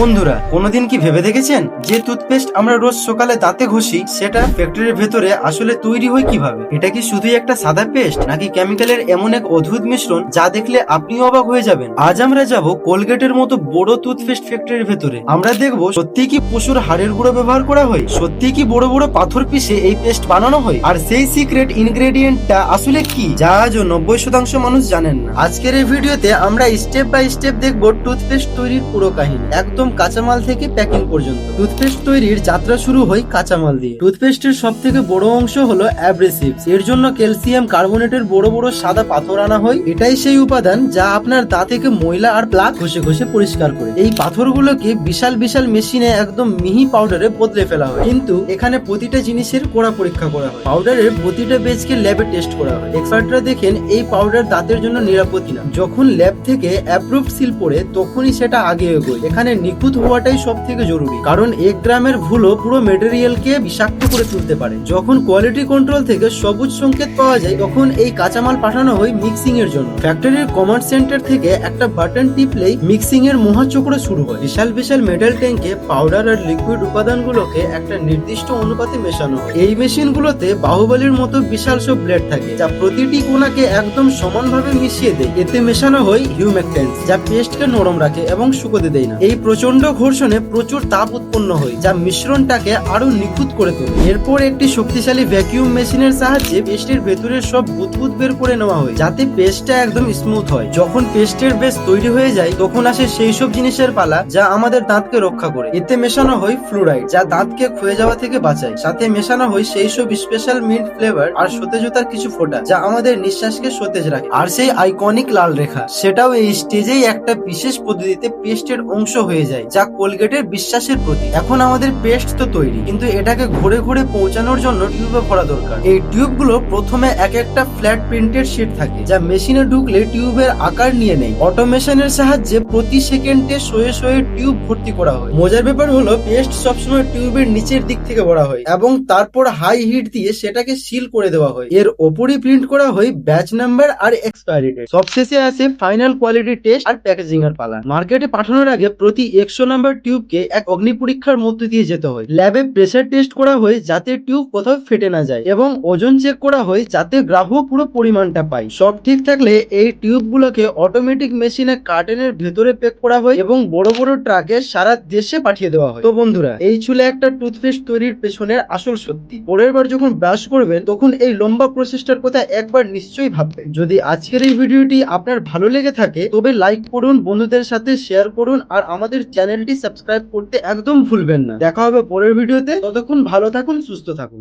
বন্ধুরা, কোনোদিন কি ভেবে দেখেছেন যে টুথপেস্ট আমরা রোজ সকালে দাঁতে ঘষি সেটা ফ্যাক্টরির ভেতরে আসলে তৈরি হয় কিভাবে? এটা কি শুধুই একটা সাদা পেস্ট, নাকি কেমিক্যালের এমন এক অদ্ভুত মিশ্রণ যা দেখলে আপনিও অবাক হয়ে যাবেন? আজ আমরা যাব কোলগেটের মতো বড় টুথপেস্ট ফ্যাক্টরির ভেতরে। আমরা দেখব সত্যি কি পশুর হাড়ের গুঁড়ো ব্যবহার করা হয়, সত্যি কি বড় বড় পাথর পিষে এই পেস্ট বানানো হয়, আর সেই সিক্রেট ইনগ্রেডিয়েন্টটা আসলে কি যা আজও 90% মানুষ জানেন না। আজকের এই ভিডিওতে আমরা স্টেপ বাই স্টেপ দেখব টুথপেস্ট তৈরির পুরো কাহিনী, একদম কাঁচামাল থেকে প্যাকিং পর্যন্ত। টুথপেস্ট তৈরির যাত্রা শুরু হয় কাঁচামাল দিয়ে। টুথপেস্টের সব থেকে বড় অংশ হলো অ্যাব্রেসিভস। এর জন্য ক্যালসিয়াম কার্বনেটের বড় বড় সাদা পাথর আনা হয়। এটাই সেই উপাদান যা আপনার দাঁত থেকে ময়লা আর প্লাক ঘষে ঘষে পরিষ্কার করে। এই পাথরগুলোকে বিশাল বিশাল মেশিনে একদম মিহি পাউডারে বদলে ফেলা হয়। কিন্তু এখানে প্রতিটা জিনিসের কড়া পরীক্ষা করা হয়। পাউডারের প্রতিটা বেজকে ল্যাবে টেস্ট করা হয়। এক্সপার্টরা দেখেন এই পাউডার দাঁতের জন্য নিরাপদ কিনা। যখন ল্যাব থেকে অ্যাপ্রুভড সিল পড়ে তখনই সেটা আগে এগোয়। এখানে নিখুঁত হওয়াটাই সব থেকে জরুরি, কারণ 1 গ্রামের ভুলও পুরো মেটেরিয়ালকে বিষাক্ত করে তুলতে পারে। যখন কোয়ালিটি কন্ট্রোল থেকে সবুজ সংকেত পাওয়া যায় তখন এই কাঁচামাল পাঠানো হয় মিক্সিং এর জন্য। ফ্যাক্টরির কমান্ড সেন্টার থেকে একটা বাটন টিপলেই মিক্সিং এর মহাচক্র শুরু হয়। বিশাল বিশাল মেটাল ট্যাঙ্কে পাউডার আর লিকুইড উপাদানগুলোকে একটা নির্দিষ্ট অনুপাতে মেশানো হয়। এই মেশিনগুলোতে বাহুবলীর মতো বিশাল সব ব্লেড থাকে যা প্রতিটি কোণাকে একদম সমানভাবে মিশিয়ে দেয়। এতে মেশানো হয় হিউমেকটেন্স, যা পেস্টকে নরম রাখে এবং শুকোতে দেয় না। এই প্রচন্ড ঘর্ষণে প্রচুর তাপ উৎপন্ন হয় যা মিশ্রণটাকে আরো নিখুঁত করে তোলে। এরপর একটি শক্তিশালী ভ্যাকিউম মেশিনের সাহায্যে পেস্টের ভেতরের সব বুদবুদ বের করে নেওয়া হয় যাতে পেস্টটা একদম স্মুথ হয়। যখন পেস্টের বেস তৈরি হয়ে যায় তখন আসে সেই সব জিনিসের পালা যা আমাদের দাঁতকে রক্ষা করে। এতে মেশানো হয় ফ্লুরাইড, যা দাঁতকে ক্ষয়ে যাওয়া থেকে বাঁচায়। সাথে মেশানো হয় সেই সব স্পেশাল মিন্ট ফ্লেভার আর সতেজতার কিছু ফোঁটা যা আমাদের নিঃশ্বাসকে সতেজ রাখে। আর সেই আইকনিক লাল রেখা, সেটাও এই স্টেজেই একটা বিশেষ পদ্ধতিতে পেস্টের অংশ হয়ে যায় যা কোলগেটের বিশ্বাসের প্রতীক। এখন আমাদের পেস্ট তো তৈরি, কিন্তু এটাকে ঘুরে ঘুরে পৌঁছানোর জন্য টিউবে ভরা দরকার। এই টিউবগুলো প্রথমে এক একটা ফ্ল্যাট প্রিন্টেড শিট থাকে যা মেশিনে ঢুকলে টিউবের আকার নিয়ে নেয়। অটোমেশনের সাহায্যে প্রতি সেকেন্ডে শয়ে শয়ে টিউব ভর্তি করা হয়। মজার ব্যাপার হলো পেস্ট সবসময় টিউবের নিচের দিক থেকে ভরা হয় এবং তারপর হাই হিট দিয়ে সেটাকে সিল করে দেওয়া হয়। এর ওপরই প্রিন্ট করা হয় ব্যাচ নাম্বার আর এক্সপায়ারি ডেট। সবশেষে আসে ফাইনাল কোয়ালিটি টেস্ট আর প্যাকেজিং এর পালা। মার্কেটে পাঠানোর আগে প্রতি 100 নাম্বার টিউবকে এক অগ্নি পরীক্ষার মধ্য দিয়ে যেতে হয়। ল্যাবে প্রেসার টেস্ট করা হয় যাতে টিউব কোথাও ফেটে না যায় এবং ওজন চেক করা হয় যাতে গ্রাহক পুরো পরিমাণটা পায়। সব ঠিক থাকলে এই টিউবগুলোকে অটোমেটিক মেশিনে কার্টেনের ভেতরে প্যাক করা হয় এবং বড় বড় ট্রাকে সারা দেশে পাঠিয়ে দেওয়া হয়। তো বন্ধুরা, এই ছিল একটা টুথপেস্ট তৈরির পেছনের আসল সত্যি। পরের বার যখন ব্রাশ করবেন তখন এই লম্বা প্রসেসটার কথা একবার নিশ্চয়ই ভাববেন। যদি আজকের এই ভিডিওটি আপনার ভালো লেগে থাকে তবে লাইক করুন, বন্ধুদের সাথে শেয়ার করুন আর আমাদের চ্যানেলটি সাবস্ক্রাইব করতে একদম ভুলবেন না। দেখা হবে পরের ভিডিওতে। ততক্ষণ ভালো থাকুন, সুস্থ থাকুন।